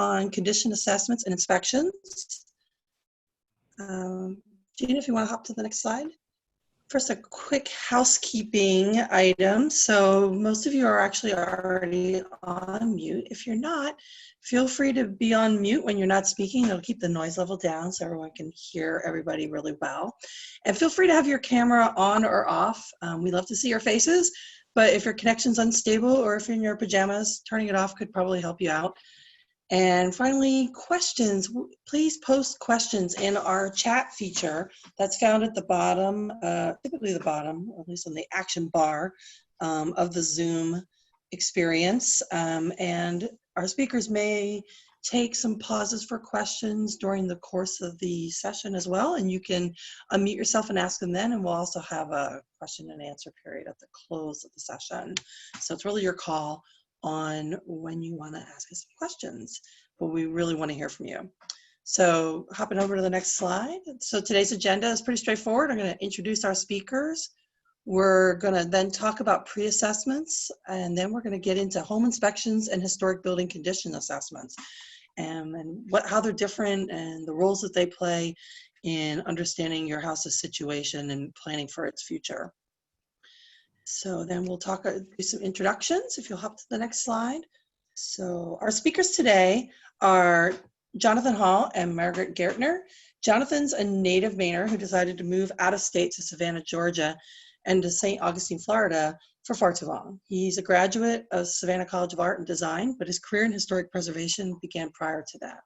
on condition assessments and inspections. Gina, if you want to hop to the next slide. First, a quick housekeeping item. So most of you are actually already on mute. If you're not, feel free to be on mute when you're not speaking. It'll keep the noise level down so everyone can hear everybody really well. And feel free to have your camera on or off. We love to see your faces, but if your connection's unstable or if you're in your pajamas, turning it off could probably help you out. And finally, questions. Please post questions in our chat feature that's found at the bottom, typically the bottom, or at least on the action bar of the Zoom experience. And our speakers may take some pauses for questions during the course of the session as well. And you can unmute yourself and ask them then. And we'll also have a question and answer period at the close of the session. So it's really your call on when you want to ask us some questions, but we really want to hear from you. So hopping over to the next slide. So today's agenda is pretty straightforward. I'm going to introduce our speakers. We're going to then talk about pre-assessments, and then we're going to get into home inspections and historic building condition assessments, and how they're different and the roles that they play in understanding your house's situation and planning for its future. So then we'll do some introductions, if you'll hop to the next slide. So our speakers today are Jonathan Hall and Margaret Gertner. Jonathan's a native Mainer who decided to move out of state to Savannah, Georgia, and to St. Augustine, Florida for far too long. He's a graduate of Savannah College of Art and Design, but his career in historic preservation began prior to that.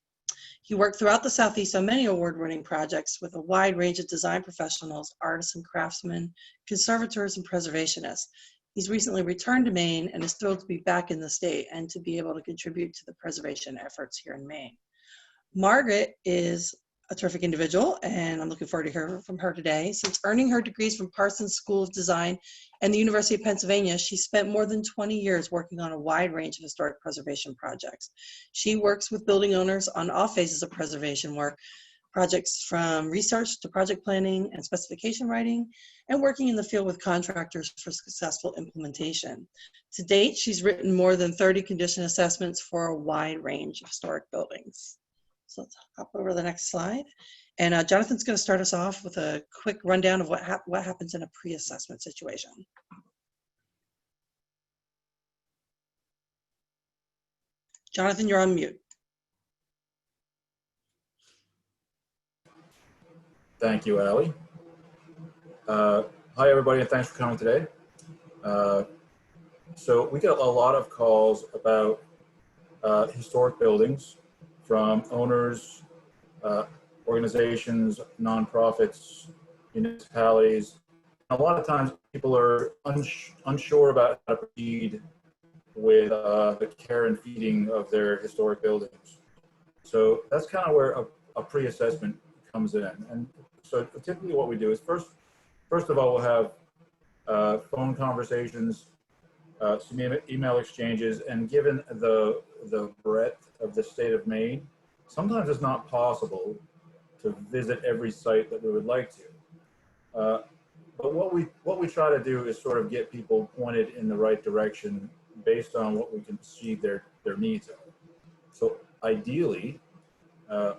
He worked throughout the Southeast on many award-winning projects with a wide range of design professionals, artists and craftsmen, conservators and preservationists. He's recently returned to Maine and is thrilled to be back in the state and to be able to contribute to the preservation efforts here in Maine. Margaret is a terrific individual, and I'm looking forward to hearing from her today. Since earning her degrees from Parsons School of Design and the University of Pennsylvania, she spent more than 20 years working on a wide range of historic preservation projects. She works with building owners on all phases of preservation work, projects from research to project planning and specification writing, and working in the field with contractors for successful implementation. To date, she's written more than 30 condition assessments for a wide range of historic buildings. So let's hop over to the next slide. And Jonathan's going to start us off with a quick rundown of what happens in a pre-assessment situation. Jonathan, you're on mute. Thank you, Allie. Hi, everybody, and thanks for coming today. So we get a lot of calls about historic buildings from owners, organizations, nonprofits, municipalities. A lot of times people are unsure about how to proceed with the care and feeding of their historic buildings. So that's kind of where a pre-assessment comes in. And so typically what we do is first of all, we'll have phone conversations, some email exchanges, and given the breadth of the state of Maine, sometimes it's not possible to visit every site that we would like to. But what we try to do is sort of get people pointed in the right direction based on what we can see their needs are. So ideally, I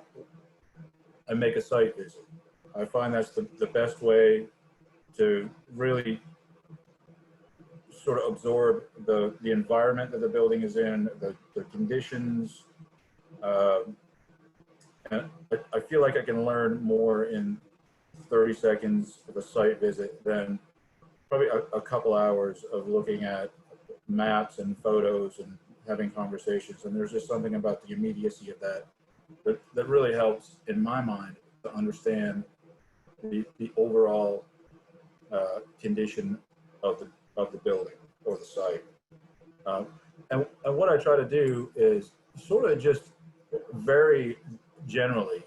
make a site visit. I find that's the best way to really sort of absorb the environment that the building is in, the conditions. And I feel like I can learn more in 30 seconds of a site visit than probably a couple hours of looking at maps and photos and having conversations. And there's just something about the immediacy of that really helps, in my mind, to understand the overall condition of the building or the site. And what I try to do is sort of just very generally.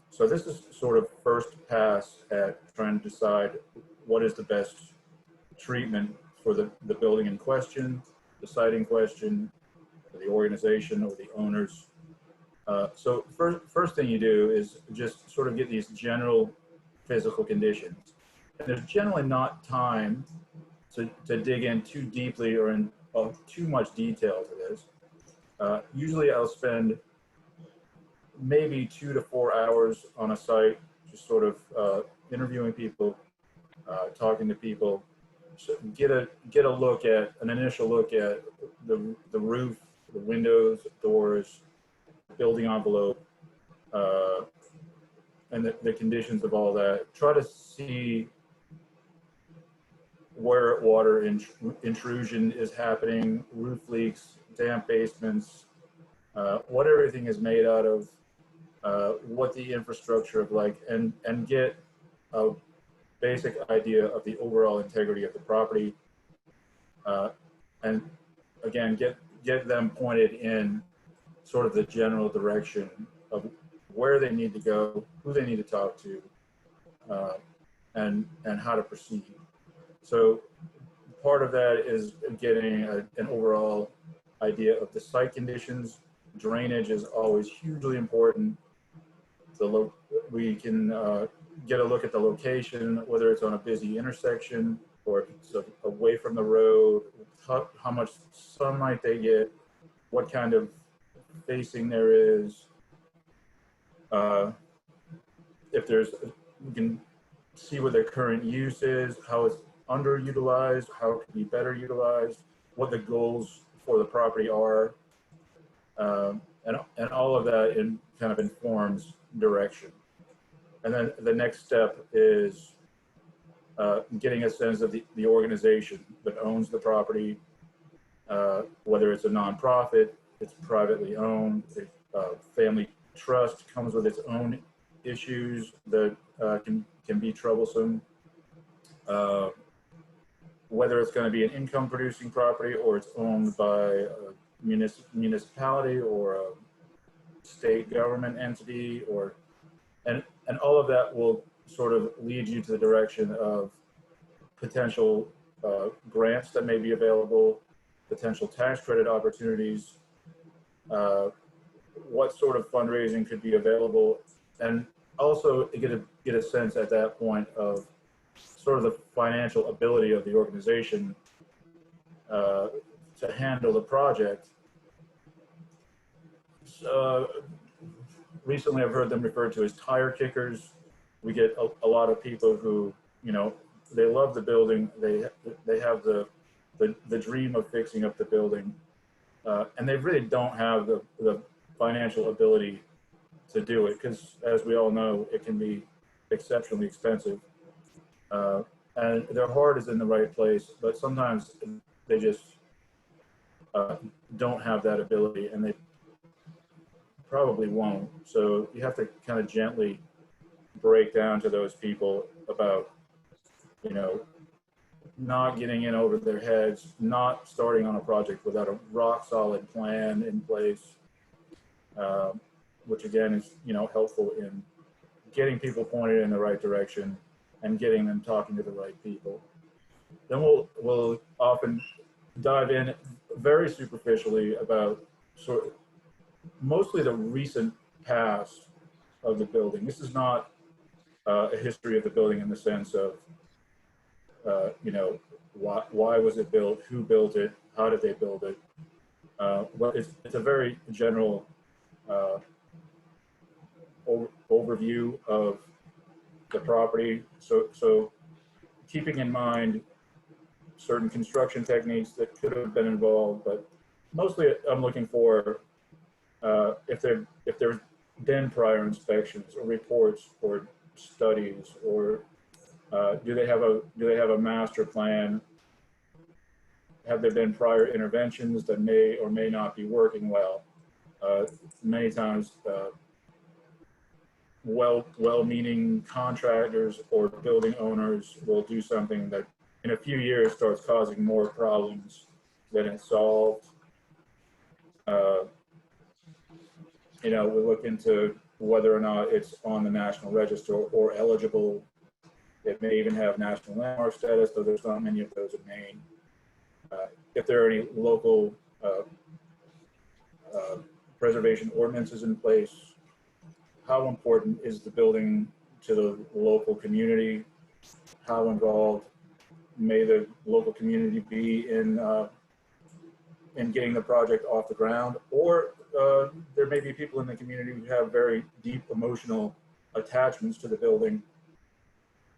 So this is sort of first pass at trying to decide what is the best treatment for the building in question, the site in question, for the organization or the owners. So first thing you do is just sort of get these general physical conditions. And there's generally not time to dig in too deeply or in too much detail to this. Usually I'll spend maybe 2 to 4 hours on a site, just sort of interviewing people, talking to people, so get a look at an initial look at the roof, the windows, doors, building envelope, and the conditions of all that. Try to see where water intrusion is happening, roof leaks, damp basements, what everything is made out of, what the infrastructure of like, and get a basic idea of the overall integrity of the property, and again get them pointed in sort of the general direction of where they need to go, who they need to talk to, and how to proceed. So part of that is getting an overall idea of the site conditions. Drainage is always hugely important. We can get a look at the location, whether it's on a busy intersection or if it's away from the road, how much sunlight they get, what kind of facing there is. If there's, we can see what their current use is, how it's underutilized, how it could be better utilized, what the goals for the property are, and all of that kind of informs direction. And then the next step is getting a sense of the organization that owns the property, whether it's a nonprofit, it's privately owned, family trust comes with its own issues that can be troublesome. Whether it's going to be an income producing property or it's owned by a municipality or a state government entity, and all of that will sort of lead you to the direction of potential grants that may be available, potential tax credit opportunities, what sort of fundraising could be available, and also get a sense at that point of sort of the financial ability of the organization to handle the project. So, recently I've heard them referred to as tire kickers. We get a lot of people who, they love the building, they have the dream of fixing up the building, and they really don't have the financial ability to do it, because as we all know, it can be exceptionally expensive. And their heart is in the right place, but sometimes they just don't have that ability, and they probably won't. So you have to kind of gently break down to those people about, not getting in over their heads, not starting on a project without a rock solid plan in place, which again is, helpful in getting people pointed in the right direction and getting them talking to the right people. Then we'll often dive in very superficially about mostly the recent past of the building. This is not a history of the building in the sense of, why was it built, who built it, how did they build it, but it's a very general overview of the property. So keeping in mind certain construction techniques that could have been involved, but mostly I'm looking for if there's been prior inspections or reports or studies, or do they have a master plan? Have there been prior interventions that may or may not be working well? Many times, well-meaning contractors or building owners will do something that in a few years starts causing more problems than it solved. We look into whether or not it's on the National Register or eligible. It may even have national landmark status, though there's not many of those in Maine. If there are any local preservation ordinances in place, how important is the building to the local community? How involved may the local community be in getting the project off the ground? Or there may be people in the community who have very deep emotional attachments to the building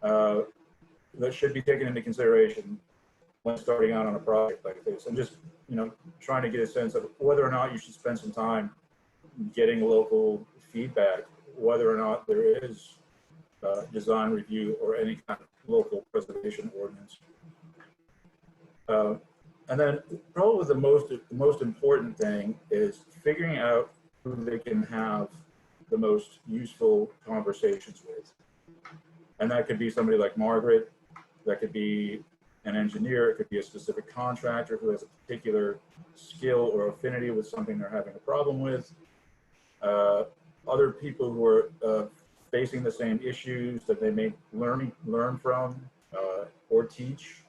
that should be taken into consideration when starting out on a project like this, and just, you know, trying to get a sense of whether or not you should spend some time getting local feedback, whether or not there is design review or any kind of local preservation ordinance. And then probably the most important thing is figuring out who they can have the most useful conversations with. And that could be somebody like Margaret, that could be an engineer, it could be a specific contractor who has a particular skill or affinity with something they're having a problem with. Other people who are facing the same issues that they may learn from or teach.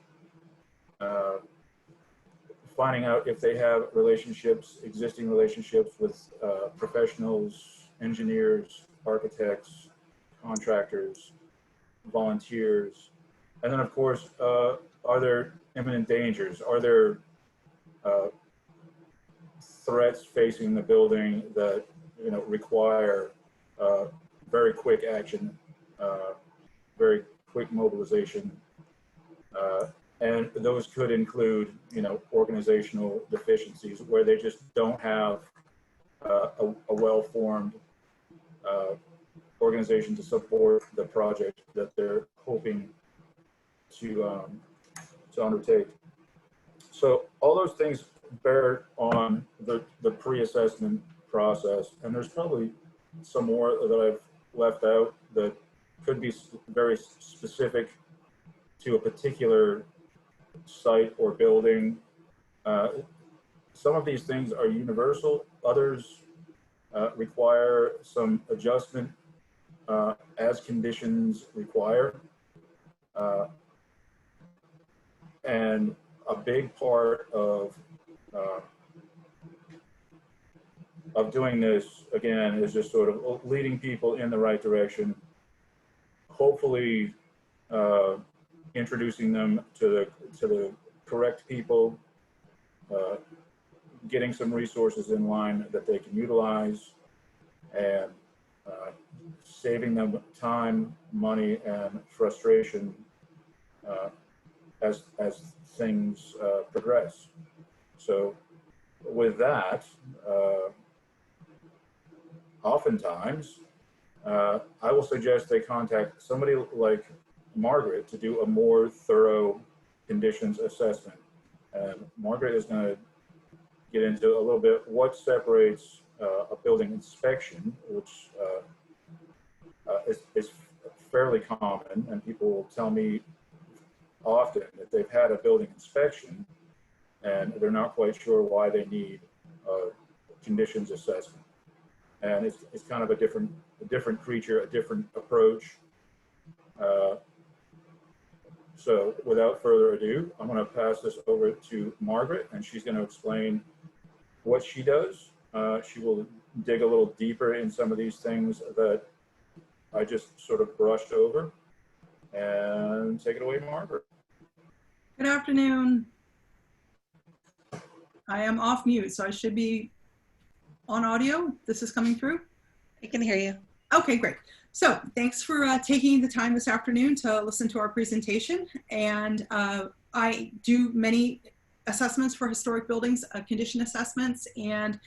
Finding out if they have existing relationships with professionals, engineers, architects, contractors, volunteers. And then, of course, are there imminent dangers? Are there threats facing the building that, you know, require very quick action, very quick mobilization? And those could include, you know, organizational deficiencies where they just don't have a well-formed organization to support the project that they're hoping to undertake. So all those things bear on the pre-assessment process, and there's probably some more that I've left out that could be very specific to a particular site or building. Some of these things are universal, others require some adjustment as conditions require. And a big part of doing this, again, is just sort of leading people in the right direction, hopefully introducing them to the correct people, getting some resources in line that they can utilize, and saving them time, money, and frustration as things progress. So with that, oftentimes, I will suggest they contact somebody like Margaret to do a more thorough conditions assessment. And Margaret is going to get into a little bit what separates a building inspection, which is fairly common, and people will tell me often that they've had a building inspection and they're not quite sure why they need a conditions assessment. And it's kind of a different creature, a different approach. So without further ado, I'm going to pass this over to Margaret, and she's going to explain what she does. She will dig a little deeper in some of these things that I just sort of brushed over. And take it away, Margaret. Good afternoon. I am off mute, so I should be on audio. This is coming through. I can hear you. Okay, great. So thanks for taking the time this afternoon to listen to our presentation. And I do many assessments for historic buildings, condition assessments, and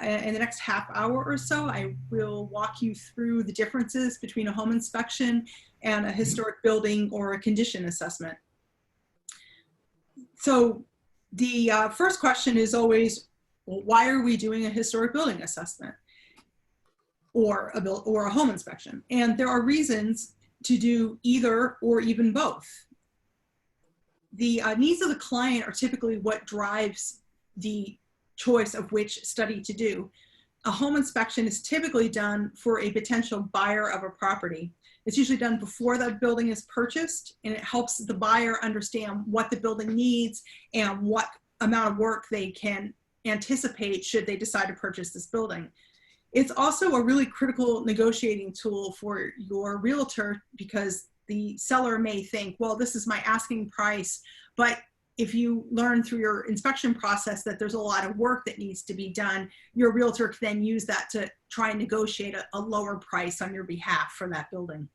in the next half hour or so, I will walk you through the differences between a home inspection and a historic building or a condition assessment. So the first question is always, well, why are we doing a historic building assessment or a home inspection? And there are reasons to do either or even both. The needs of the client are typically what drives the choice of which study to do. A home inspection is typically done for a potential buyer of a property. It's usually done before that building is purchased, and it helps the buyer understand what the building needs and what amount of work they can anticipate should they decide to purchase this building. It's also a really critical negotiating tool for your realtor, because the seller may think, well, this is my asking price, but if you learn through your inspection process that there's a lot of work that needs to be done, your realtor can then use that to try and negotiate a lower price on your behalf for that building.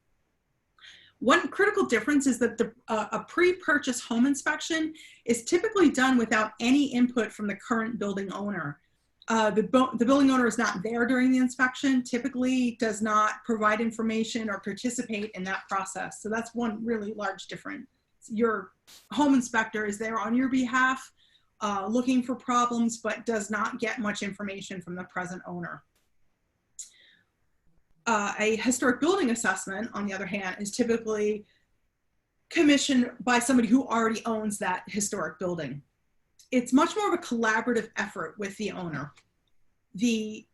One critical difference is that a pre-purchase home inspection is typically done without any input from the current building owner. The building owner is not there during the inspection, typically does not provide information or participate in that process. So that's one really large difference. Your home inspector is there on your behalf, looking for problems, but does not get much information from the present owner. A historic building assessment, on the other hand, is typically commissioned by somebody who already owns that historic building. It's much more of a collaborative effort with the owner. The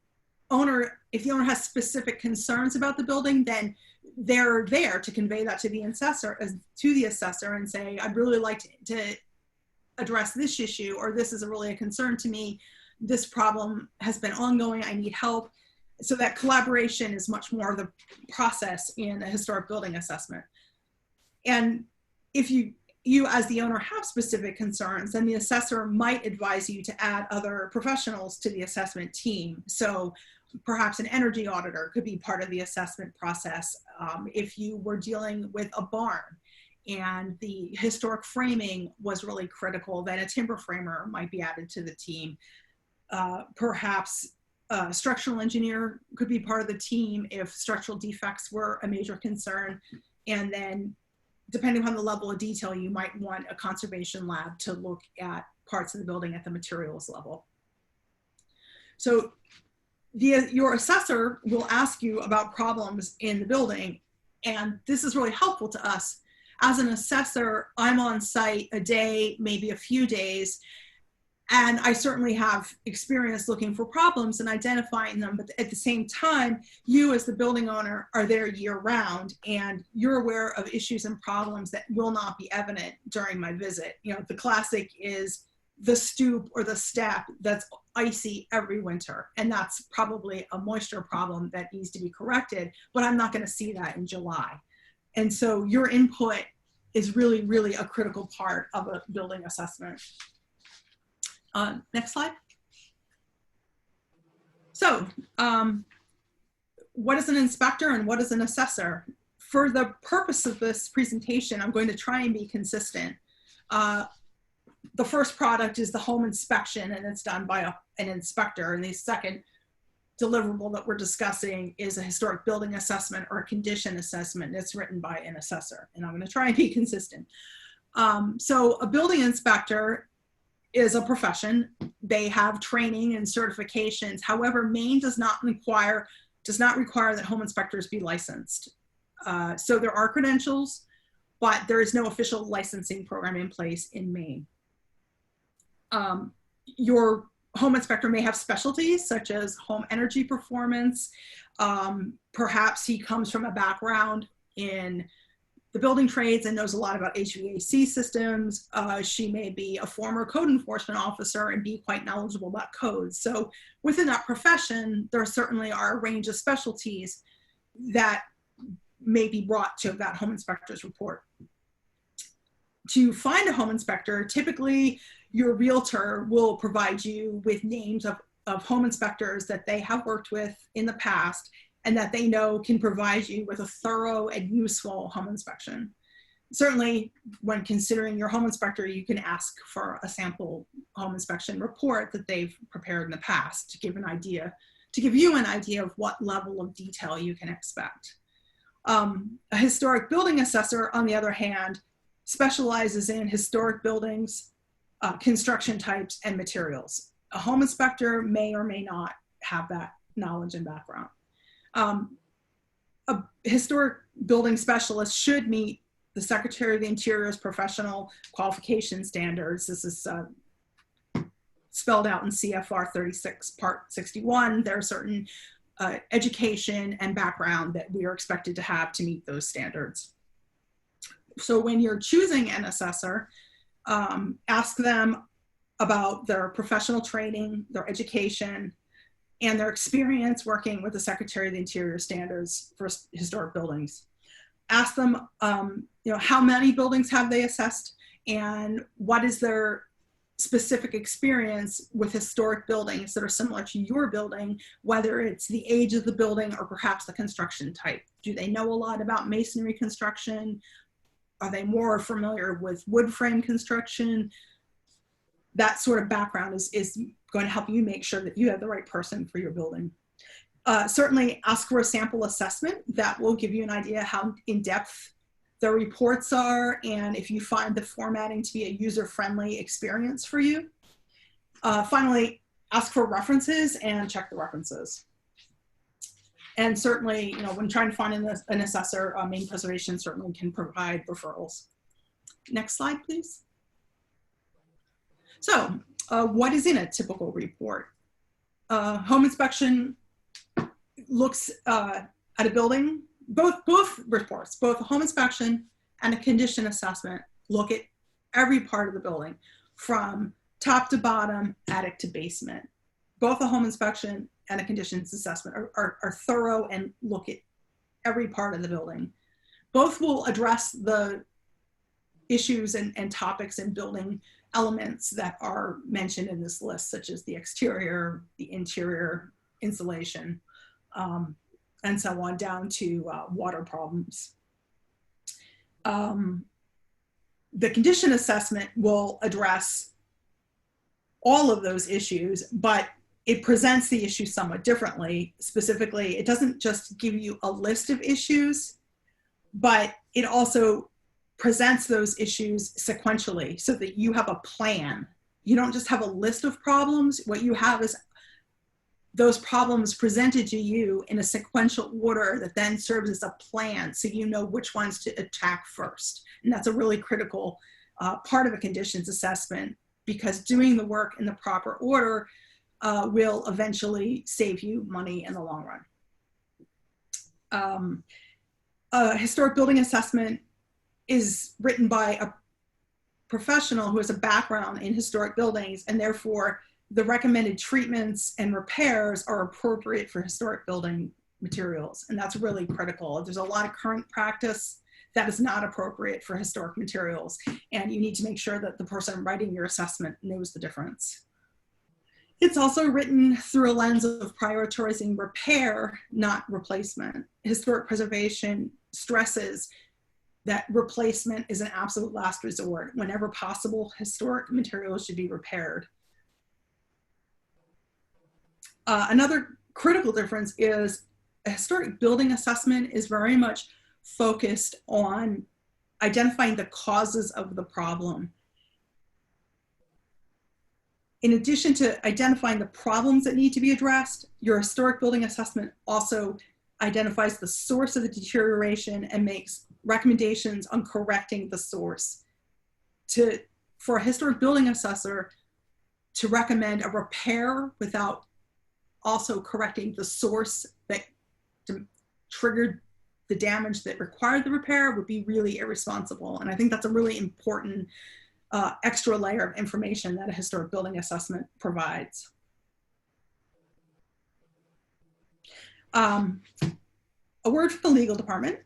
owner, if the owner has specific concerns about the building, then they're there to convey that to the assessor, and say, I'd really like to address this issue, or this is really a concern to me. This problem has been ongoing, I need help. So that collaboration is much more of the process in a historic building assessment. And if you as the owner have specific concerns, then the assessor might advise you to add other professionals to the assessment team. So perhaps an energy auditor could be part of the assessment process. If you were dealing with a barn and the historic framing was really critical, then a timber framer might be added to the team. Perhaps a structural engineer could be part of the team if structural defects were a major concern. And then depending on the level of detail, you might want a conservation lab to look at parts of the building at the materials level. So your assessor will ask you about problems in the building, and this is really helpful to us. As an assessor, I'm on site a day, maybe a few days, and I certainly have experience looking for problems and identifying them, but at the same time, you as the building owner are there year round, and you're aware of issues and problems that will not be evident during my visit. You know, the classic is the stoop or the step that's icy every winter, and that's probably a moisture problem that needs to be corrected, but I'm not going to see that in July. And so your input is really, really a critical part of a building assessment. Next slide. So what is an inspector and what is an assessor? For the purpose of this presentation, I'm going to try and be consistent. The first product is the home inspection, and it's done by an inspector. And the second deliverable that we're discussing is a historic building assessment or a condition assessment that's written by an assessor. And I'm going to try and be consistent. So a building inspector is a profession. They have training and certifications. However, Maine does not require that home inspectors be licensed. So there are credentials, but there is no official licensing program in place in Maine. Your home inspector may have specialties such as home energy performance. Perhaps he comes from a background in the building trades and knows a lot about HVAC systems. She may be a former code enforcement officer and be quite knowledgeable about codes. So within that profession, there certainly are a range of specialties that may be brought to that home inspector's report. To find a home inspector, typically your realtor will provide you with names of home inspectors that they have worked with in the past and that they know can provide you with a thorough and useful home inspection. Certainly, when considering your home inspector, you can ask for a sample home inspection report that they've prepared in the past to give you an idea of what level of detail you can expect. A historic building assessor, on the other hand, specializes in historic buildings, construction types, and materials. A home inspector may or may not have that knowledge and background. A historic building specialist should meet the Secretary of the Interior's professional qualification standards. This is spelled out in CFR 36 Part 61. There are certain education and background that we are expected to have to meet those standards. So when you're choosing an assessor, ask them about their professional training, their education, and their experience working with the Secretary of the Interior standards for historic buildings. Ask them, how many buildings have they assessed, and what is their specific experience with historic buildings that are similar to your building, whether it's the age of the building or perhaps the construction type. Do they know a lot about masonry construction? Are they more familiar with wood frame construction? That sort of background is going to help you make sure that you have the right person for your building. Certainly ask for a sample assessment. That will give you an idea how in-depth the reports are, and if you find the formatting to be a user-friendly experience for you. Finally, ask for references and check the references. And certainly, you know, when trying to find an assessor, main preservation certainly can provide referrals. Next slide, please. So, what is in a typical report? Home inspection looks at a building. Both reports, both a home inspection and a condition assessment, look at every part of the building from top to bottom, attic to basement. Both a home inspection and a conditions assessment are thorough and look at every part of the building. Both will address the issues and topics and building elements that are mentioned in this list, such as the exterior, the interior, insulation, and so on, down to water problems. The condition assessment will address all of those issues, but it presents the issue somewhat differently. Specifically, it doesn't just give you a list of issues, but it also presents those issues sequentially so that you have a plan. You don't just have a list of problems. What you have is those problems presented to you in a sequential order that then serves as a plan so you know which ones to attack first. And that's a really critical part of a conditions assessment, because doing the work in the proper order will eventually save you money in the long run. A historic building assessment is written by a professional who has a background in historic buildings, and therefore the recommended treatments and repairs are appropriate for historic building materials. And that's really critical. There's a lot of current practice that is not appropriate for historic materials, and you need to make sure that the person writing your assessment knows the difference. It's also written through a lens of prioritizing repair, not replacement. Historic preservation stresses that replacement is an absolute last resort. Whenever possible, historic materials should be repaired. Another critical difference is a historic building assessment is very much focused on identifying the causes of the problem. In addition to identifying the problems that need to be addressed, your historic building assessment also identifies the source of the deterioration and makes recommendations on correcting the source. For a historic building assessor to recommend a repair without also correcting the source that triggered the damage that required the repair would be really irresponsible. And I think that's a really important extra layer of information that a historic building assessment provides. A word from the legal department.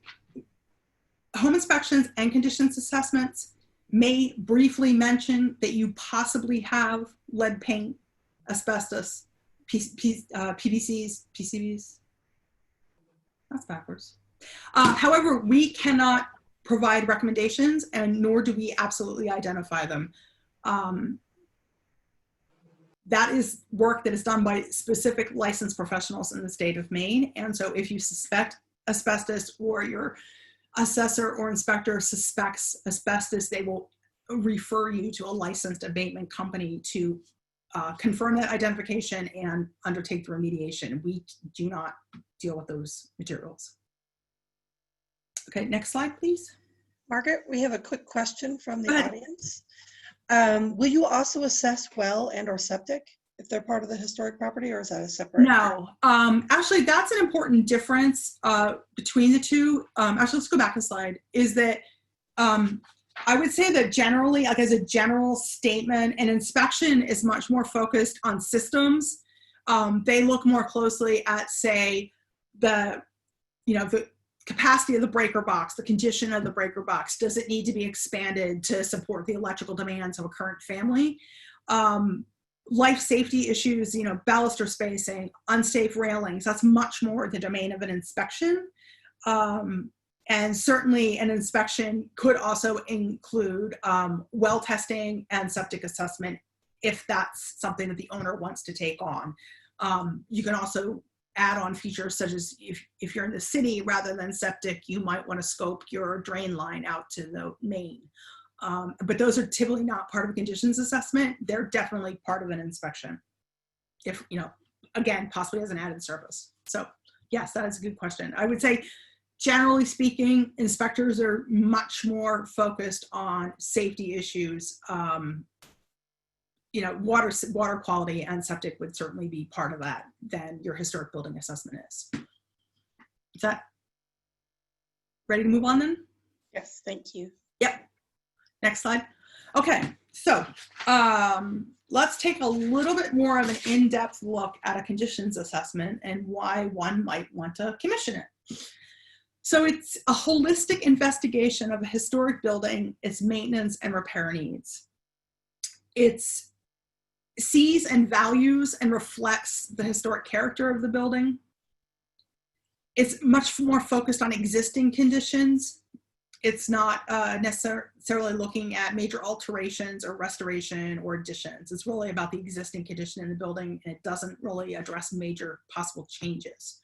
Home inspections and conditions assessments may briefly mention that you possibly have lead paint, asbestos, PVCs, PCBs. That's backwards. However, we cannot provide recommendations, and nor do we absolutely identify them. That is work that is done by specific licensed professionals in the state of Maine. And so if you suspect asbestos, or your assessor or inspector suspects asbestos, they will refer you to a licensed abatement company to confirm that identification and undertake the remediation. We do not deal with those materials. Okay, next slide, please. Margaret, we have a quick question from the audience. Will you also assess well and or septic if they're part of the historic property, or is that a separate? No, actually that's an important difference between the two. Actually, let's go back a slide, is that I would say that generally, like as a general statement, an inspection is much more focused on systems. They look more closely at, say, the capacity of the breaker box, the condition of the breaker box. Does it need to be expanded to support the electrical demands of a current family? Life safety issues, you know, baluster spacing, unsafe railings, that's much more the domain of an inspection. And certainly an inspection could also include well testing and septic assessment if that's something that the owner wants to take on. You can also add on features such as if you're in the city rather than septic, you might want to scope your drain line out to the main. But those are typically not part of a conditions assessment. They're definitely part of an inspection. If, you know, again, possibly as an added service. So yes, that is a good question. I would say, generally speaking, inspectors are much more focused on safety issues. You know, water quality and septic would certainly be part of that than your historic building assessment is. Is that ready to move on then? Yes, thank you. Yep. Next slide. Okay, so let's take a little bit more of an in-depth look at a conditions assessment and why one might want to commission it. So it's a holistic investigation of a historic building, its maintenance and repair needs. It sees and values and reflects the historic character of the building. It's much more focused on existing conditions. It's not necessarily looking at major alterations or restoration or additions. It's really about the existing condition in the building, and it doesn't really address major possible changes.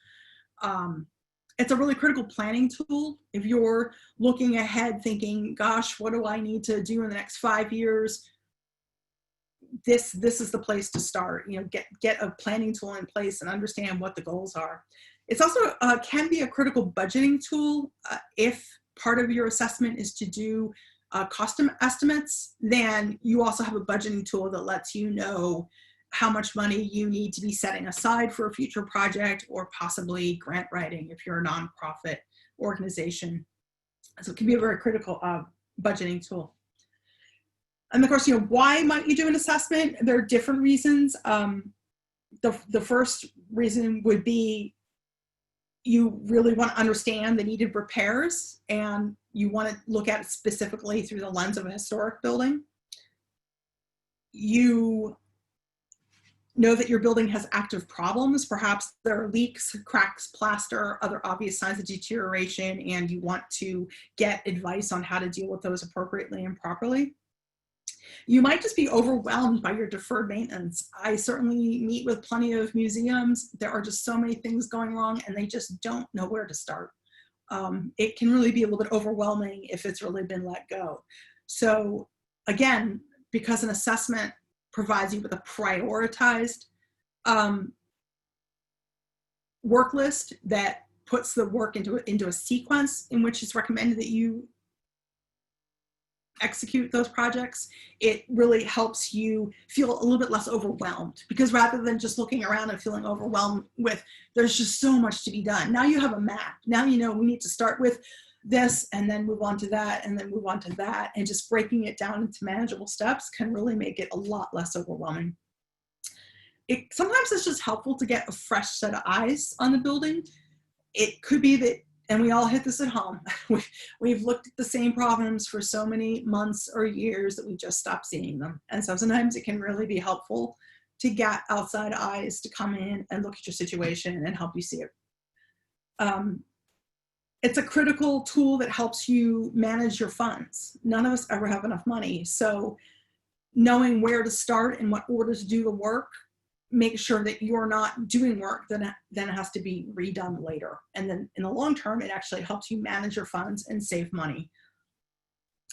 It's a really critical planning tool. If you're looking ahead thinking, gosh, what do I need to do in the next 5 years? This is the place to start. You know, get a planning tool in place and understand what the goals are. It's also can be a critical budgeting tool. If part of your assessment is to do cost estimates, then you also have a budgeting tool that lets you know how much money you need to be setting aside for a future project, or possibly grant writing if you're a nonprofit organization. So it can be a very critical budgeting tool. And of course, you know, why might you do an assessment? There are different reasons. The first reason would be you really want to understand the needed repairs, and you want to look at it specifically through the lens of a historic building. You know that your building has active problems. Perhaps there are leaks, cracks, plaster, other obvious signs of deterioration, and you want to get advice on how to deal with those appropriately and properly. You might just be overwhelmed by your deferred maintenance. I certainly meet with plenty of museums. There are just so many things going wrong, and they just don't know where to start. It can really be a little bit overwhelming if it's really been let go. So again, because an assessment provides you with a prioritized work list that puts the work into a sequence in which it's recommended that you execute those projects, it really helps you feel a little bit less overwhelmed, because rather than just looking around and feeling overwhelmed with, there's just so much to be done. Now you have a map. Now you know we need to start with this and then move on to that and then move on to that, and just breaking it down into manageable steps can really make it a lot less overwhelming. Sometimes it's just helpful to get a fresh set of eyes on the building. It could be that, and we all hit this at home, we've looked at the same problems for so many months or years that we just stopped seeing them. And so sometimes it can really be helpful to get outside eyes to come in and look at your situation and help you see it. It's a critical tool that helps you manage your funds. None of us ever have enough money. So knowing where to start and what order to do the work, make sure that you're not doing work that then has to be redone later. And then in the long term, it actually helps you manage your funds and save money.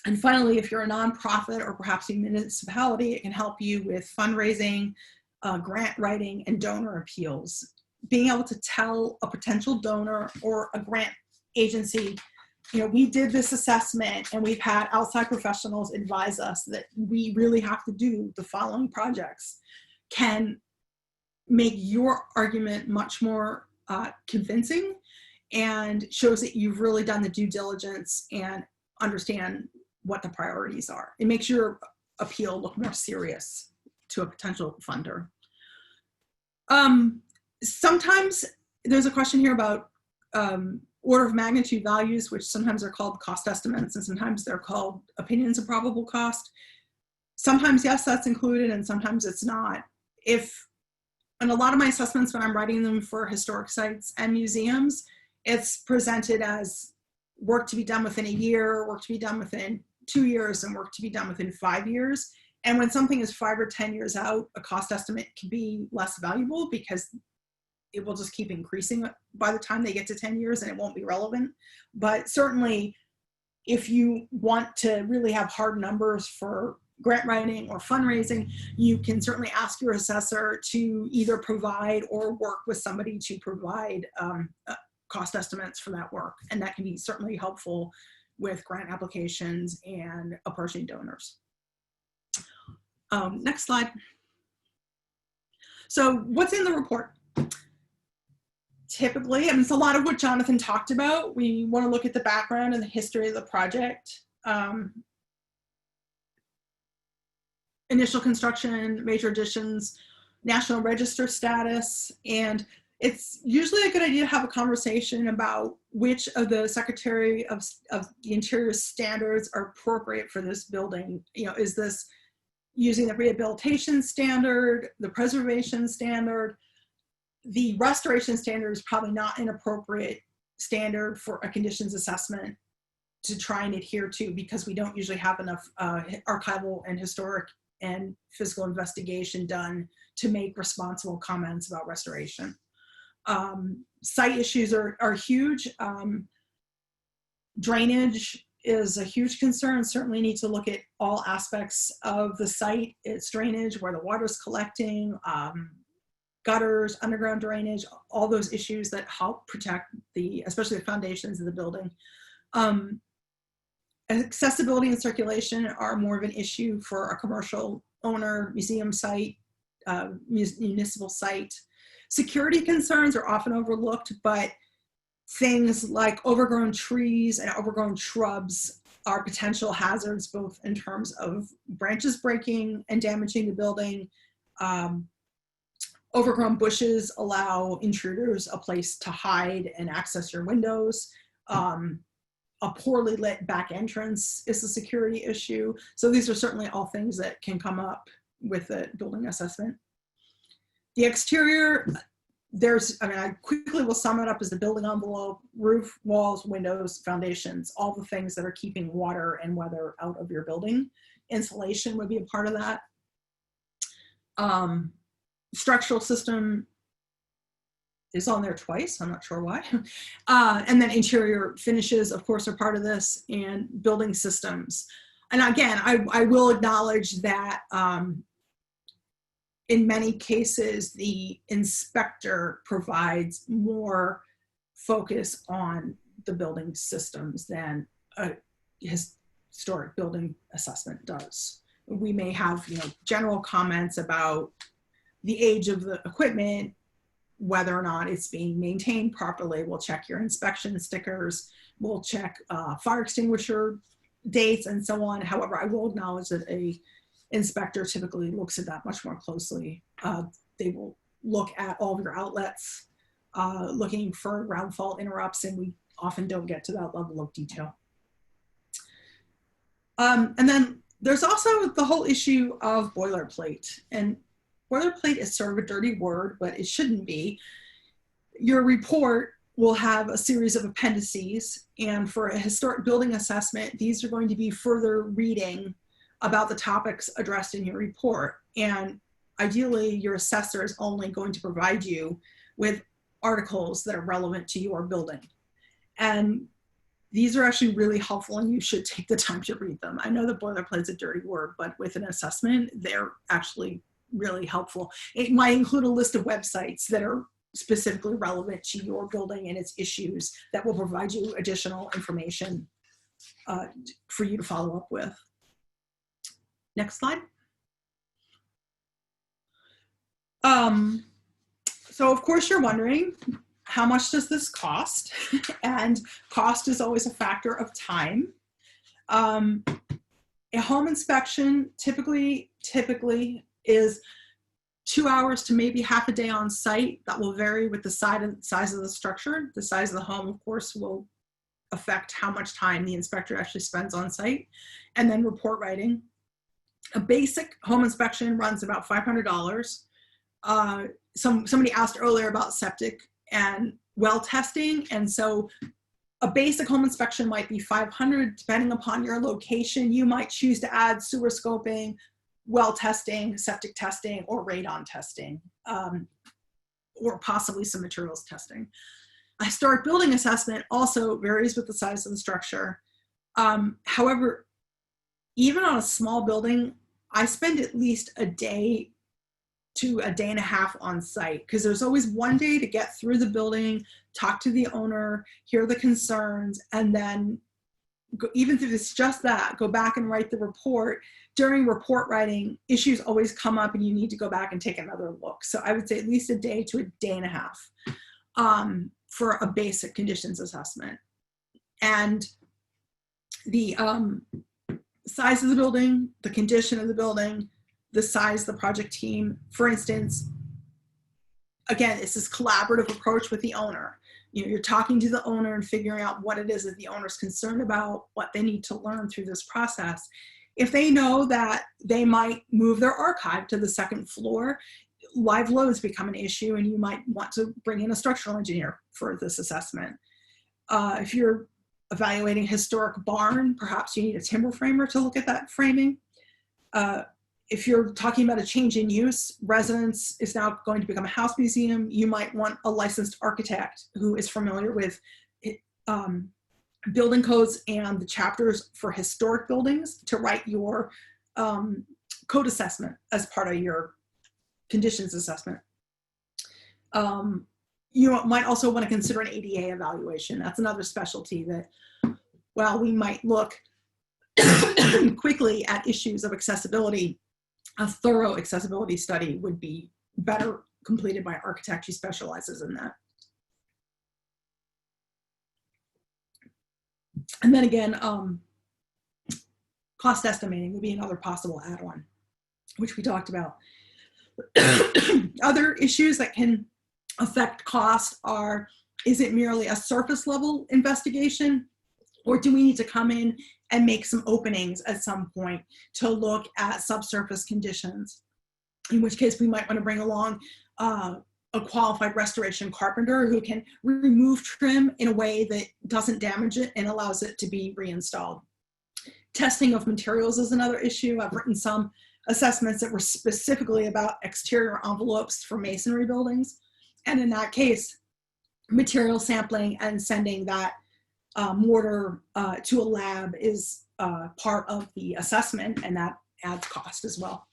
And finally, if you're a nonprofit or perhaps a municipality, it can help you with fundraising, grant writing, and donor appeals. Being able to tell a potential donor or a grant agency, you know, we did this assessment and we've had outside professionals advise us that we really have to do the following projects, can make your argument much more convincing, and shows that you've really done the due diligence and understand what the priorities are. It makes your appeal look more serious to a potential funder. Sometimes there's a question here about order of magnitude values, which sometimes are called cost estimates and sometimes they're called opinions of probable cost. Sometimes, yes, that's included and sometimes it's not. In a lot of my assessments, when I'm writing them for historic sites and museums, it's presented as work to be done within a year, work to be done within 2 years, and work to be done within 5 years. And when something is 5 or 10 years out, a cost estimate can be less valuable because it will just keep increasing by the time they get to 10 years and it won't be relevant. But certainly, if you want to really have hard numbers for grant writing or fundraising, you can certainly ask your assessor to either provide or work with somebody to provide cost estimates for that work. And that can be certainly helpful with grant applications and approaching donors. Next slide. So what's in the report? Typically, and it's a lot of what Jonathan talked about. We want to look at the background and the history of the project. Initial construction, major additions, National Register status, and it's usually a good idea to have a conversation about which of the Secretary of the Interior standards are appropriate for this building. You know, is this using the rehabilitation standard, the preservation standard? The restoration standard is probably not an appropriate standard for a conditions assessment to try and adhere to because we don't usually have enough archival and historic and physical investigation done to make responsible comments about restoration. Site issues are huge. Drainage is a huge concern. Certainly need to look at all aspects of the site, its drainage, where the water's collecting, gutters, underground drainage, all those issues that help protect especially the foundations of the building. Accessibility and circulation are more of an issue for a commercial owner, museum site, municipal site. Security concerns are often overlooked, but things like overgrown trees and overgrown shrubs are potential hazards, both in terms of branches breaking and damaging the building. Overgrown bushes allow intruders a place to hide and access your windows. A poorly lit back entrance is a security issue. So these are certainly all things that can come up with a building assessment. The exterior, I quickly will sum it up as the building envelope, roof, walls, windows, foundations, all the things that are keeping water and weather out of your building. Insulation would be a part of that. Structural system is on there twice, I'm not sure why. And then interior finishes, of course, are part of this, and building systems. And again, I will acknowledge that in many cases, the inspector provides more focus on the building systems than a historic building assessment does. We may have, general comments about the age of the equipment, whether or not it's being maintained properly. We'll check your inspection stickers. We'll check fire extinguisher dates and so on. However, I will acknowledge that a inspector typically looks at that much more closely. They will look at all of your outlets, looking for ground fault interrupts, and we often don't get to that level of detail. And then there's also the whole issue of boilerplate. And boilerplate is sort of a dirty word, but it shouldn't be. Your report will have a series of appendices, and for a historic building assessment, these are going to be further reading about the topics addressed in your report. And ideally, your assessor is only going to provide you with articles that are relevant to your building. And these are actually really helpful, and you should take the time to read them. I know that boilerplate is a dirty word, but with an assessment, they're actually really helpful. It might include a list of websites that are specifically relevant to your building and its issues that will provide you additional information for you to follow up with. Next slide. So of course you're wondering, how much does this cost? And cost is always a factor of time. A home inspection typically is 2 hours to maybe half a day on site. That will vary with the size of the structure. The size of the home, of course, will affect how much time the inspector actually spends on site. And then report writing. A basic home inspection runs about $500. Somebody asked earlier about septic and well testing. And so a basic home inspection might be $500, depending upon your location. You might choose to add sewer scoping, well testing, septic testing, or radon testing, or possibly some materials testing. A historic building assessment also varies with the size of the structure. However, even on a small building, I spend at least a day to a day and a half on site, because there's always one day to get through the building, talk to the owner, hear the concerns, and then even if it's just that, go back and write the report. During report writing, issues always come up and you need to go back and take another look. So I would say at least a day to a day and a half for a basic conditions assessment. And the size of the building, the condition of the building, the size of the project team. For instance, again, it's this collaborative approach with the owner. You know, you're talking to the owner and figuring out what it is that the owner's concerned about, what they need to learn through this process. If they know that they might move their archive to the second floor, live loads become an issue and you might want to bring in a structural engineer for this assessment. If you're evaluating historic barn, perhaps you need a timber framer to look at that framing. If you're talking about a change in use, residence is now going to become a house museum, you might want a licensed architect who is familiar with building codes and the chapters for historic buildings to write your code assessment as part of your conditions assessment. You might also want to consider an ADA evaluation. That's another specialty that, while we might look quickly at issues of accessibility, a thorough accessibility study would be better completed by an architect who specializes in that. And then again, cost estimating would be another possible add-on, which we talked about. Other issues that can affect cost are, is it merely a surface level investigation, or do we need to come in and make some openings at some point to look at subsurface conditions? In which case we might want to bring along a qualified restoration carpenter who can remove trim in a way that doesn't damage it and allows it to be reinstalled. Testing of materials is another issue. I've written some assessments that were specifically about exterior envelopes for masonry buildings. And in that case, material sampling and sending that mortar to a lab is part of the assessment, and that adds cost as well.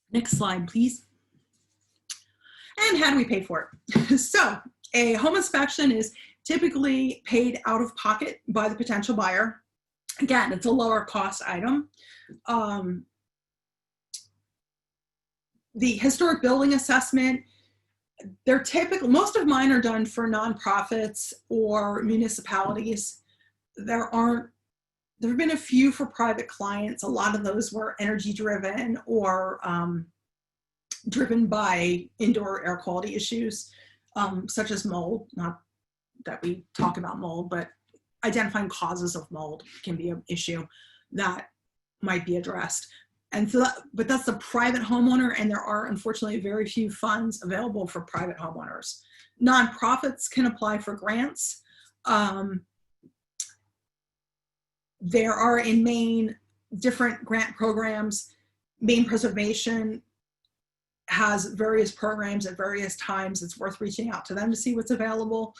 Next slide, please. And how do we pay for it? So a home inspection is typically paid out of pocket by the potential buyer. Again, it's a lower cost item. The historic building assessment, they're typical, most of mine are done for nonprofits or municipalities. There have been a few for private clients. A lot of those were energy driven or driven by indoor air quality issues, such as mold. Not that we talk about mold, but identifying causes of mold can be an issue that might be addressed. And so but that's the private homeowner, and there are unfortunately very few funds available for private homeowners. Nonprofits can apply for grants. There are in Maine different grant programs. Maine Preservation has various programs at various times. It's worth reaching out to them to see what's available.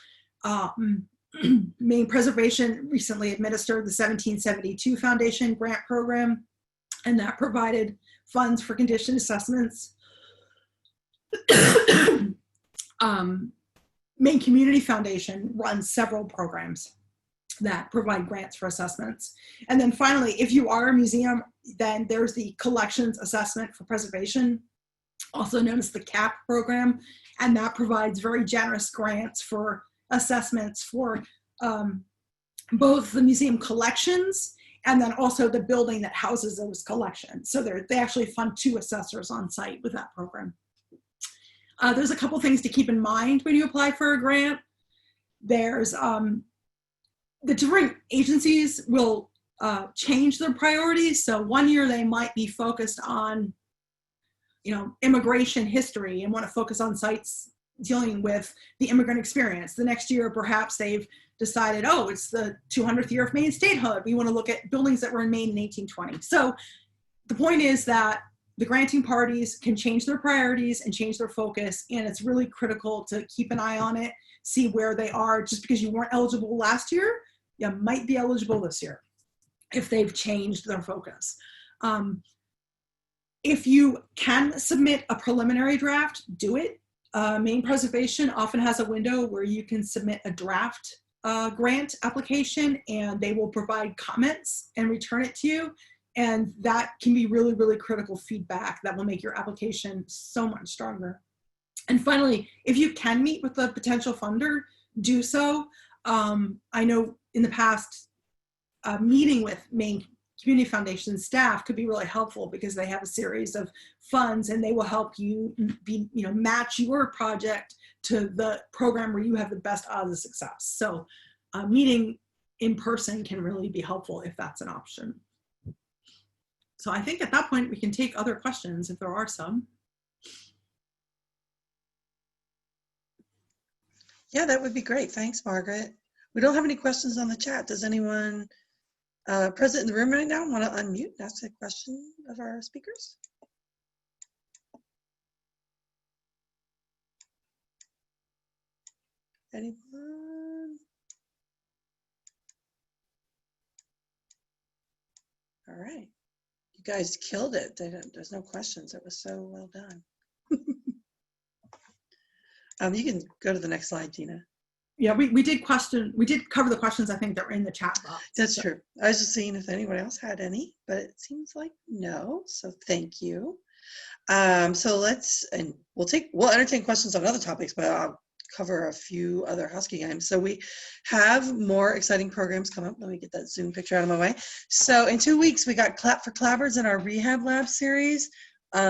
Maine Preservation recently administered the 1772 Foundation grant program, and that provided funds for condition assessments. Maine Community Foundation runs several programs that provide grants for assessments. And then finally, if you are a museum, then there's the Collections Assessment for Preservation, also known as the CAP program, and that provides very generous grants for assessments for both the museum collections and then also the building that houses those collections. So they actually fund 2 assessors on site with that program. There's a couple things to keep in mind when you apply for a grant. There's the different agencies will change their priorities. So one year they might be focused on, immigration history and want to focus on sites dealing with the immigrant experience. The next year, perhaps they've decided, oh, it's the 200th year of Maine statehood. We want to look at buildings that were in Maine in 1820. So the point is that the granting parties can change their priorities and change their focus, and it's really critical to keep an eye on it, see where they are. Just because you weren't eligible last year, you might be eligible this year if they've changed their focus. If you can submit a preliminary draft, do it. Maine Preservation often has a window where you can submit a draft grant application, and they will provide comments and return it to you. And that can be really, really critical feedback that will make your application so much stronger. And finally, if you can meet with the potential funder, do so. I know in the past, meeting with Maine Community Foundation staff could be really helpful because they have a series of funds and they will help you match your project to the program where you have the best odds of success. So meeting in person can really be helpful if that's an option. So I think at that point we can take other questions if there are some. Yeah, that would be great. Thanks, Margaret. We don't have any questions on the chat. Does anyone present in the room right now want to unmute and ask a question of our speakers? Anyone? All right. You guys killed it. There's no questions. It was so well done. You can go to the next slide, Gina. Yeah, we did cover the questions I think that were in the chat box. That's true. I was just seeing if anyone else had any, but it seems like no. So thank you. So we'll entertain questions on other topics, but I'll cover a few other housekeeping items. So we have more exciting programs come up. Let me get that Zoom picture out of my way. So in 2 weeks, we got Clap for Clabbers in our Rehab Lab series.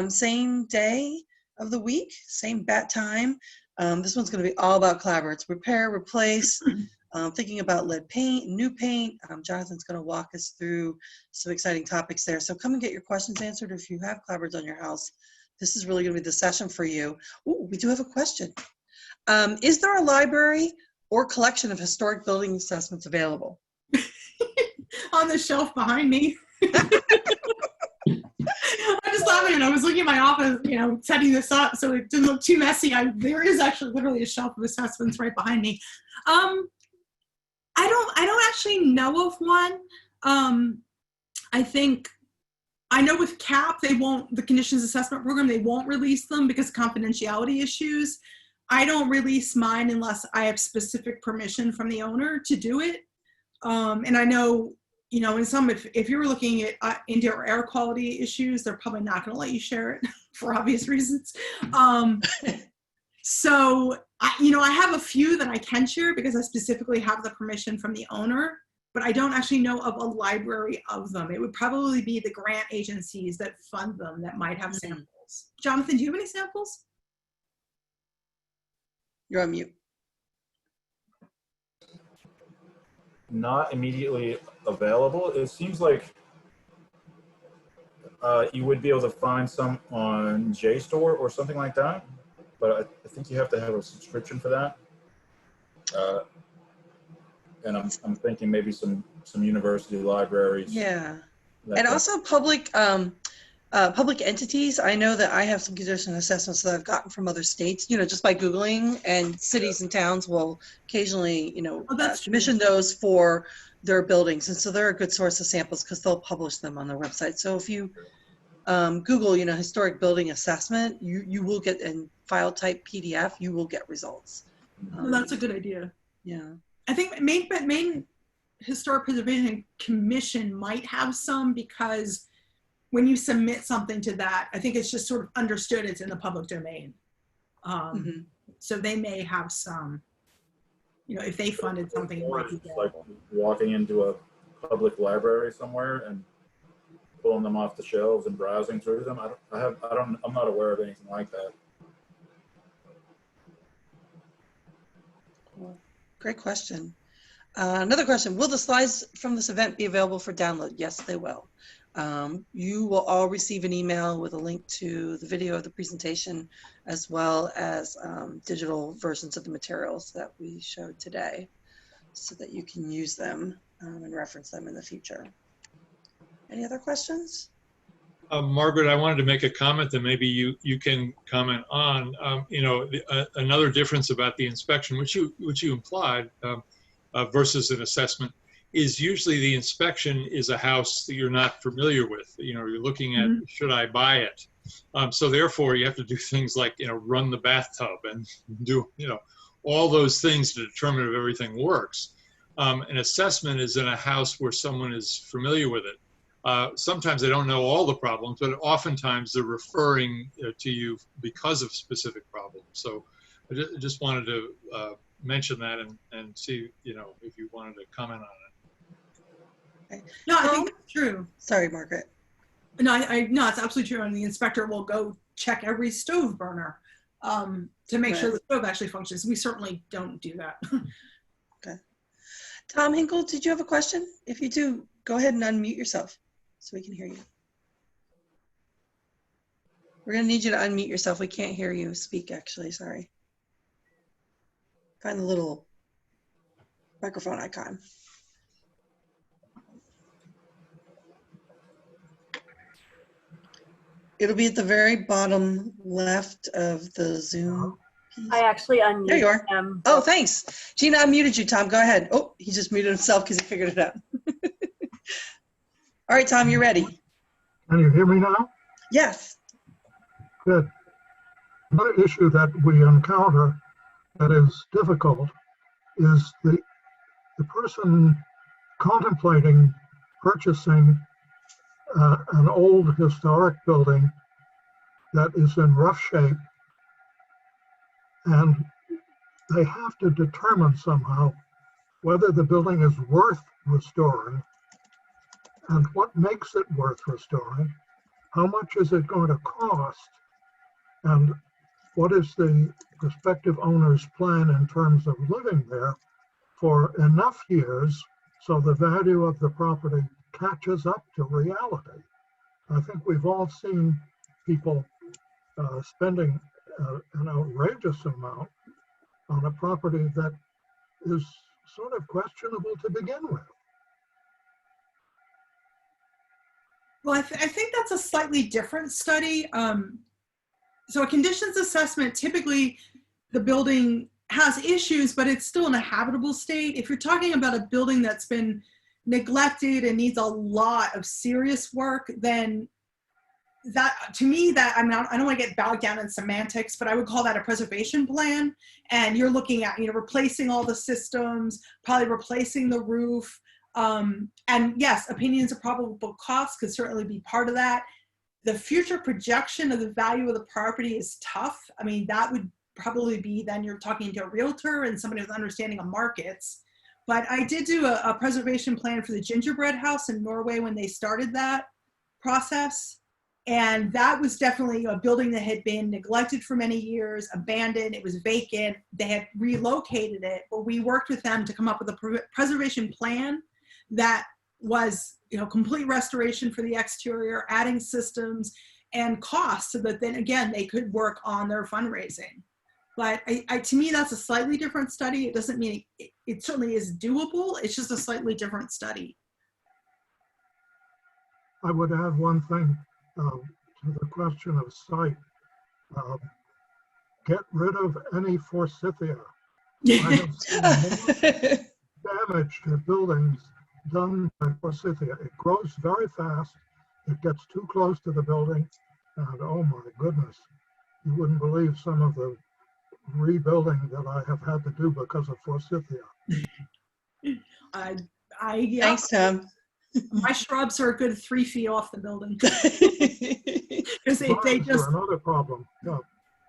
Same day of the week, same bat time. This one's going to be all about clapboards, repair, replace, thinking about lead paint, new paint. Jonathan's going to walk us through some exciting topics there. So come and get your questions answered if you have clapboards on your house. This is really going to be the session for you. Ooh, we do have a question. Is there a library or collection of historic building assessments available? On the shelf behind me. I'm just laughing. I was looking at my office, setting this up so it didn't look too messy. There is actually literally a shelf of assessments right behind me. I don't actually know of one. I know with CAP, the conditions assessment program, they won't release them because of confidentiality issues. I don't release mine unless I have specific permission from the owner to do it. And I know, in some, if you're looking at indoor air quality issues, they're probably not going to let you share it for obvious reasons. So, I have a few that I can share because I specifically have the permission from the owner, but I don't actually know of a library of them. It would probably be the grant agencies that fund them that might have samples. Jonathan, do you have any samples? You're on mute. Not immediately available. It seems like you would be able to find some on JSTOR or something like that, but I think you have to have a subscription for that. And I'm thinking maybe some university libraries. Yeah, and also public entities. I know that I have some condition assessments that I've gotten from other states, just by Googling, and cities and towns will occasionally, commission those for their buildings. And so they're a good source of samples because they'll publish them on their website. So if you Google, historic building assessment, you will get, in file type PDF, you will get results. Well, that's a good idea. Yeah. I think Maine Historic Preservation Commission might have some, because when you submit something to that, I think it's just sort of understood it's in the public domain. So they may have some, if they funded something. Or like walking into public library somewhere and pulling them off the shelves and browsing through them. I'm not aware of anything like that. Cool. Great question. Another question, will the slides from this event be available for download? Yes, they will. You will all receive an email with a link to the video of the presentation, as well as digital versions of the materials that we showed today, so that you can use them and reference them in the future. Any other questions? Margaret, I wanted to make a comment that maybe you can comment on. Another difference about the inspection, which you implied, versus an assessment, is usually the inspection is a house that you're not familiar with. You're looking at, should I buy it? So therefore, you have to do things like run the bathtub and do all those things to determine if everything works. An assessment is in a house where someone is familiar with it. Sometimes they don't know all the problems, but oftentimes they're referring to you because of specific problems. So I just wanted to mention that and see, if you wanted to comment on it. Okay. No, I think that's true. Sorry, Margaret. No, no, it's absolutely true. And the inspector will go check every stove burner to make sure the stove actually functions. We certainly don't do that. Okay. Tom Hinkle, did you have a question? If you do, go ahead and unmute yourself so we can hear you. We're going to need you to unmute yourself. We can't hear you speak, actually. Sorry. Find the little microphone icon. It'll be at the very bottom left of the Zoom piece. I actually unmuted There you are. him. Oh, thanks. Gina unmuted you, Tom. Go ahead. Oh, he just muted himself because he figured it out. All right, Tom, you're ready. Can you hear me now? Yes. Good. Another issue that we encounter that is difficult is the person contemplating purchasing an old historic building that is in rough shape, and they have to determine somehow whether the building is worth restoring and what makes it worth restoring, how much is it going to cost, and what is the prospective owner's plan in terms of living there for enough years so the value of the property catches up to reality. I think we've all seen people spending an outrageous amount on a property that is sort of questionable to begin with. Well, I think that's a slightly different study. So a conditions assessment, typically the building has issues, but it's still in a habitable state. If you're talking about a building that's been neglected and needs a lot of serious work, then that, to me, that, I don't want to get bogged down in semantics, but I would call that a preservation plan. And you're looking at, replacing all the systems, probably replacing the roof. And yes, opinions of probable costs could certainly be part of that. The future projection of the value of the property is tough. I mean, that would probably be, then you're talking to a realtor and somebody with understanding of markets. But I did do a preservation plan for the gingerbread house in Norway when they started that process. And that was definitely a building that had been neglected for many years, abandoned, it was vacant. They had relocated it, but we worked with them to come up with a preservation plan that was, complete restoration for the exterior, adding systems and costs so that then again, they could work on their fundraising. But to me, that's a slightly different study. It doesn't mean it certainly is doable. It's just a slightly different study. I would add one thing to the question of site. Get rid of any forsythia. I have seen more damage to buildings done by forsythia. It grows very fast. It gets too close to the building. And oh my goodness, you wouldn't believe some of the rebuilding that I have had to do because of forsythia. Yeah. Thanks, Tom. My shrubs are a good 3 feet off the building. Vines they just are another problem. Yeah.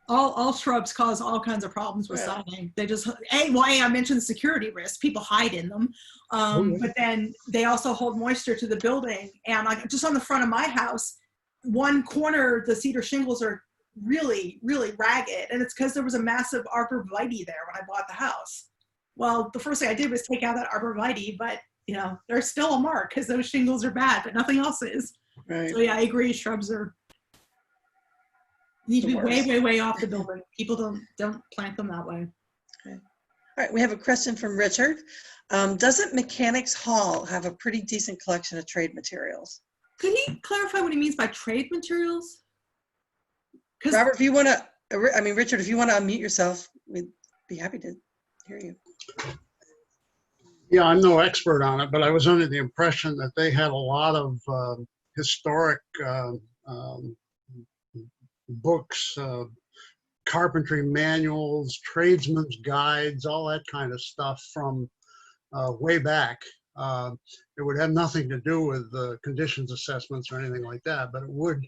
all shrubs cause all kinds of problems with Yeah. siding. They just, I mentioned security risk. People hide in them. But then they also hold moisture to the building. And just on the front of my house, one corner, the cedar shingles are really, really ragged. And it's because there was a massive arborvitae there when I bought the house. Well, the first thing I did was take out that arborvitae, but there's still a mark because those shingles are bad, but nothing else is. Right. So yeah, I agree. Shrubs need to be way, way, way off the building. People don't plant them that way. Okay. All right, we have a question from Richard. Doesn't Mechanics Hall have a pretty decent collection of trade materials? Could he clarify what he means by trade materials? Robert, if you want to, Richard, if you want to unmute yourself, we'd be happy to hear you. Yeah, I'm no expert on it, but I was under the impression that they had a lot of historic books, carpentry manuals, tradesmen's guides, all that kind of stuff from way back. It would have nothing to do with conditions assessments or anything like that, but it would,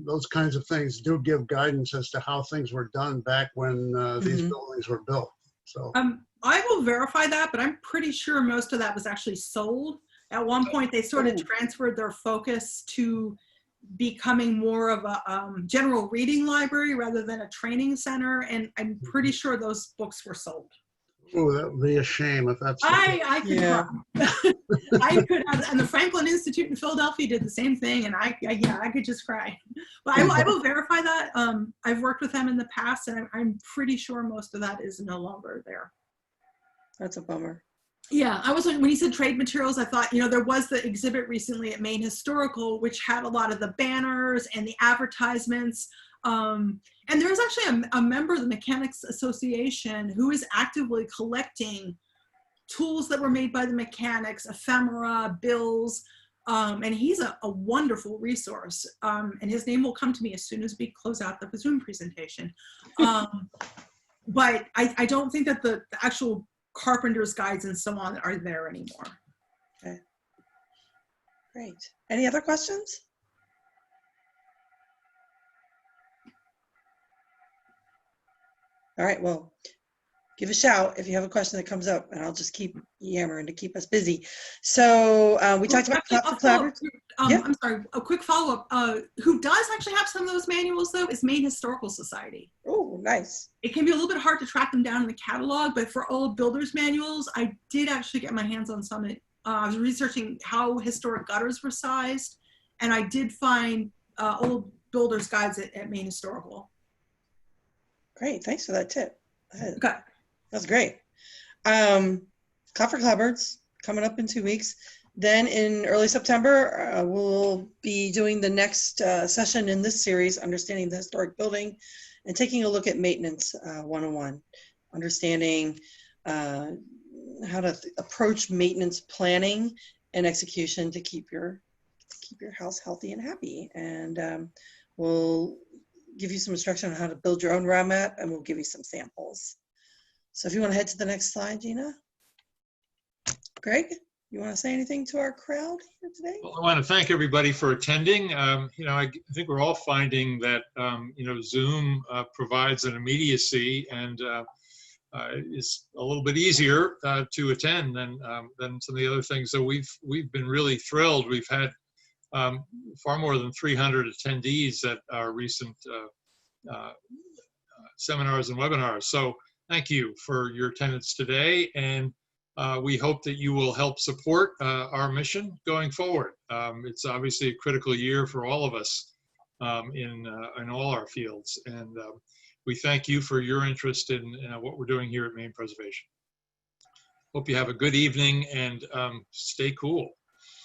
those kinds of things do give guidance as to how things were done back when these buildings were built. So I will verify that, but I'm pretty sure most of that was actually sold. At one point, they sort of transferred their focus to becoming more of a general reading library rather than a training center, and I'm pretty sure those books were sold. Oh, that would be a shame if that's the case. I could cry. I could, and the Franklin Institute in Philadelphia did the same thing, and I could just cry. But I will verify that. I've worked with them in the past, and I'm pretty sure most of that is no longer there. That's a bummer. Yeah, when he said trade materials, I thought, there was the exhibit recently at Maine Historical, which had a lot of the banners and the advertisements. And there's actually a member of the Mechanics Association who is actively collecting tools that were made by the mechanics, ephemera, bills, and he's a wonderful resource. And his name will come to me as soon as we close out the Zoom presentation. But I don't think that the actual carpenter's guides and so on are there anymore. Okay. Great. Any other questions? All right, well, give a shout if you have a question that comes up, and I'll just keep yammering to keep us busy. So we talked about collaborative. I'm sorry, a quick follow-up. Who does actually have some of those manuals, though, is Maine Historical Society. Oh, nice. It can be a little bit hard to track them down in the catalog, but for old builders' manuals, I did actually get my hands on some. I was researching how historic gutters were sized, and I did find old builders' guides at Maine Historical. Great, thanks for that tip. Okay. That's great. Clap for Cupboards coming up in 2 weeks. Then in early September, we'll be doing the next session in this series, Understanding the Historic Building, and taking a look at Maintenance 101, understanding how to approach maintenance planning and execution to keep your house healthy and happy. And we'll give you some instruction on how to build your own round map, and we'll give you some samples. So if you want to head to the next slide, Gina. Greg, you want to say anything to our crowd here today? Well, I want to thank everybody for attending. I think we're all finding that, Zoom provides an immediacy and is a little bit easier to attend than some of the other things. So we've been really thrilled. We've had far more than 300 attendees at our recent seminars and webinars. So thank you for your attendance today, and we hope that you will help support our mission going forward. It's obviously a critical year for all of us in all our fields, and we thank you for your interest in what we're doing here at Maine Preservation. Hope you have a good evening, and stay cool.